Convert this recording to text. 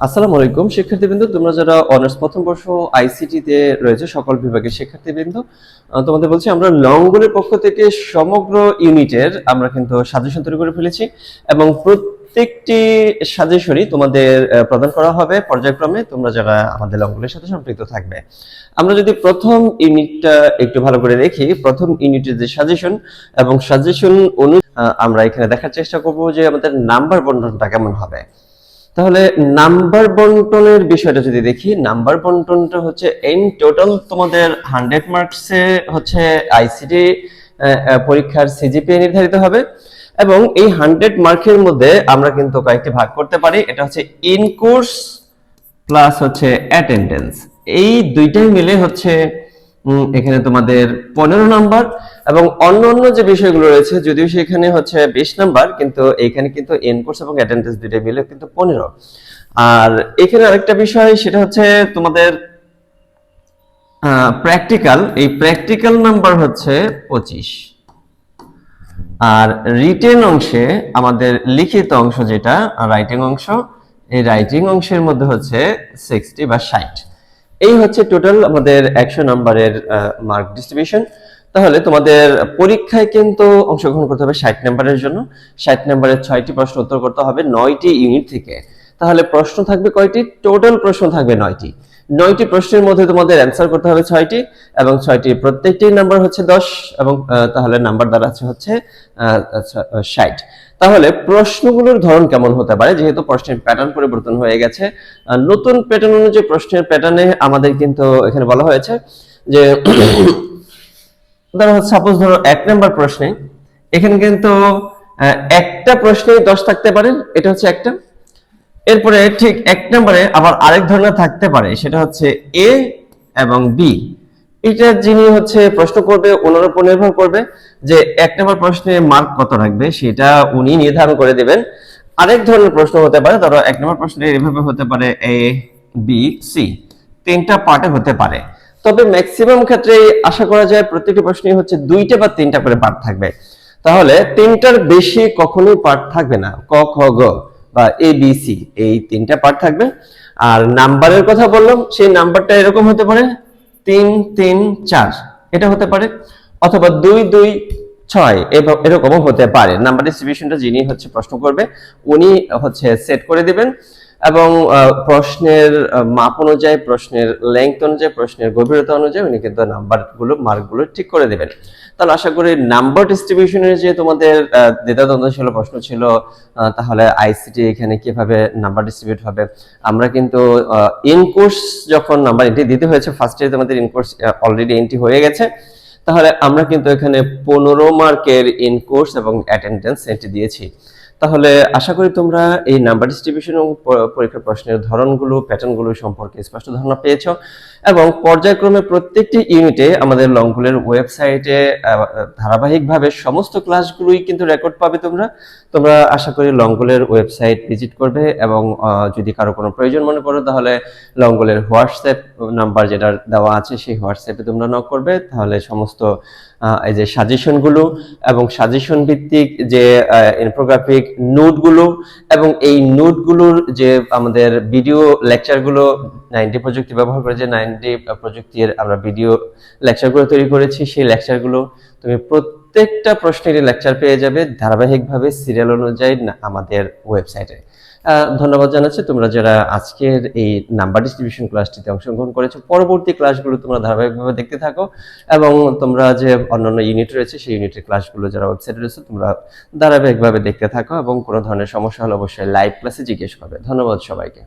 আসসালামু আলাইকুম শিক্ষার্থীবৃন্দ, তোমরা যারা অনার্স প্রথম বর্ষ আইসিটি তে রয়েছে সকল বিভাগের শিক্ষার্থীবৃন্দ, তোমাদের বলছি আমরা লংগুলের পক্ষ থেকে সমগ্র ইউনিটের আমরা কিন্তু সাজেশন তৈরি করে ফেলেছি এবং প্রত্যেকটি সাজেশনই তোমাদের প্রদান করা হবে পর্যায়ক্রমে, তোমরা যারা আমাদের লংগুলের সাথে সম্পৃক্ত থাকবে। আমরা যদি প্রথম ইউনিটটা একটু ভালো করে দেখি, প্রথম ইউনিটের যে সাজেশন এবং সাজেশন আমরা এখানে দেখার চেষ্টা করব যে আমাদের নাম্বার বন্টনটা কেমন হবে। তাহলে নাম্বার বন্টনের বিষয়টা যদি দেখি, নাম্বার বন্টনটা হচ্ছে ইন টোটাল তোমাদের 100 মার্কসে হচ্ছে আইসিটি পরীক্ষার সিজিপিএ নির্ধারিত হবে এবং এই 100 মার্কের মধ্যে আমরা কিন্তু কয়েকটি ভাগ করতে পারি। এটা হচ্ছে ইন কোর্স প্লাস হচ্ছে অ্যাটেন্ডেন্স, এই দুইটাই মিলে হচ্ছে এখানে তোমাদের 15 নাম্বার এবং অন্য যে বিষয়গুলো রয়েছে যদিও সেখানে হচ্ছে 20 নাম্বার, কিন্তু এখানে কিন্তু এন কোর্স এবং অ্যাটেন্ডেন্স দুইটা মিলে কিন্তু 15। আর এখানে আরেকটা বিষয় সেটা হচ্ছে তোমাদের প্র্যাকটিক্যাল, এই প্র্যাকটিক্যাল নাম্বার হচ্ছে 25 আর রিটেন অংশে আমাদের লিখিত অংশ যেটা রাইটিং অংশ, এই রাইটিং অংশের মধ্যে হচ্ছে 60 বা 60। এই হচ্ছে টোটাল আমাদের 100 নাম্বারের মার্ক ডিস্ট্রিবিউশন। তাহলে তোমাদের পরীক্ষায় কিন্তু অংশগ্রহণ করতে হবে 60 নাম্বারের জন্য। 60 নাম্বারের 6টি প্রশ্ন উত্তর করতে হবে 9টি ইউনিট থেকে। তাহলে প্রশ্ন থাকবে কয়টি? টোটাল প্রশ্ন থাকবে 9টি। 9টি প্রশ্নের মধ্যে তোমাদের অ্যান্সার করতে হবে 6টি এবং 6টি প্রত্যেকটির নাম্বার হচ্ছে 10 এবং তাহলে নাম্বার দাঁড়াচ্ছে হচ্ছে 60। তাহলে প্রশ্নগুলোর ধরন কেমন হতে পারে, যেহেতু প্রশ্নের প্যাটার্ন পরিবর্তন হয়ে গেছে, নতুন প্যাটার্ন অনুযায়ী প্রশ্নের প্যাটার্নে আমাদের কিন্তু এখানে বলা হয়েছে যে সাপোজ ধরো 1 নাম্বার প্রশ্নে এখানে কিন্তু একটা প্রশ্নে 10 থাকতে পারে, এটা হচ্ছে একটা। এরপরে ঠিক 1 নম্বরে আবার আরেক ধরনের থাকতে পারে, সেটা হচ্ছে এ এবং বি। এটা যিনি হচ্ছে প্রশ্ন করবে ওনার উপর নির্ভর করবে যে 1 নম্বর প্রশ্নে মার্ক কত রাখবে, সেটা উনি নির্ধারণ করে দেবেন। আরেক ধরনের প্রশ্ন হতে পারে, ধরো 1 নম্বর প্রশ্নে এভাবে হতে পারে এ বি সি, 3টা পার্টে হতে পারে। তবে ম্যাক্সিমাম ক্ষেত্রে আশা করা যায় প্রত্যেকটি প্রশ্নে হচ্ছে 2টা বা 3টা করে পার্ট থাকবে। তাহলে 3টার বেশি কখনোই পার্ট থাকবে না, ক খ গ বা এ বি সি, এই 3টা পার্ট থাকবে। আর নাম্বারের কথা বললাম, সেই নাম্বারটা এরকম হতে পারে 3 3 4, এটা হতে পারে, অথবা 2 2 6 এরকমও হতে পারে। নাম্বার ডিস্ট্রিবিউশনটা যিনি হচ্ছে প্রশ্ন করবে উনি হচ্ছে সেট করে দিবেন এবং প্রশ্নের মাপ অনুযায়ী, প্রশ্নের লেংথ অনুযায়ী, প্রশ্নের গভীরতা অনুযায়ী উনি কিন্তু নাম্বারগুলো মার্কগুলো ঠিক করে দেবেন। তাহলে আশা করি নাম্বার ডিস্ট্রিবিউশনের যে তোমাদের দ্বিধাদ্বন্দ্ব ছিল, প্রশ্ন ছিল, তাহলে আইসিটি এখানে কিভাবে নাম্বার ডিস্ট্রিবিউট হবে। আমরা কিন্তু ইন কোর্স যখন নাম্বার এন্ট্রি দিতে হয়েছে, ফার্স্ট ইয়ারে তোমাদের ইন কোর্স অলরেডি এন্ট্রি হয়ে গেছে, তাহলে আমরা কিন্তু এখানে 15 মার্কের ইন কোর্স এবং অ্যাটেন্ডেন্স এন্ট্রি দিয়েছি। তাহলে আশা করি তোমরা এই নাম্বার ডিস্ট্রিবিউশন এবং পরীক্ষার প্রশ্নের ধরনগুলো, প্যাটার্নগুলো সম্পর্কে স্পষ্ট ধারণা পেয়েছো এবং পর্যায়ক্রমে প্রত্যেকটি ইউনিটে আমাদের লংগুলের ওয়েবসাইটে ধারাবাহিকভাবে সমস্ত ক্লাসগুলোই কিন্তু রেকর্ড পাবে। তোমরা আশা করি লংগুলের ওয়েবসাইট ভিজিট করবে এবং যদি কারো কোনো প্রয়োজন মনে করো তাহলে লংগুলের হোয়াটসঅ্যাপ নাম্বার যেটা দেওয়া আছে সেই হোয়াটসঅ্যাপে তোমরা নক করবে। তাহলে সমস্ত এই যে সাজেশনগুলো এবং সাজেশন ভিত্তিক যে ইনফোগ্রাফিক নোটগুলো এবং এই নোটগুলোর যে আমাদের ভিডিও লেকচারগুলো 90 প্রযুক্তি ব্যবহার করে যে 90 প্রযুক্তির আমরা ভিডিও লেকচারগুলো তৈরি করেছি, সেই লেকচারগুলো তুমি প্রত্যেকটা প্রশ্নেরই লেকচার পেয়ে যাবে ধারাবাহিকভাবে সিরিয়াল অনুযায়ী আমাদের ওয়েবসাইটে। ধন্যবাদ জানাচ্ছি তোমরা যারা আজকের এই নাম্বার ডিস্ট্রিবিউশন ক্লাসটিতে অংশগ্রহণ করেছো। পরবর্তী ক্লাসগুলো তোমরা ধারাবাহিকভাবে দেখতে থাকো এবং তোমরা যে অন্যান্য ইউনিট রয়েছে সেই ইউনিটের ক্লাসগুলো যারা ওয়েবসাইটে রয়েছে তোমরা ধারাবাহিকভাবে দেখতে থাকো এবং কোনো ধরনের সমস্যা হলে অবশ্যই লাইভ ক্লাসে জিজ্ঞেস করবে। ধন্যবাদ সবাইকে।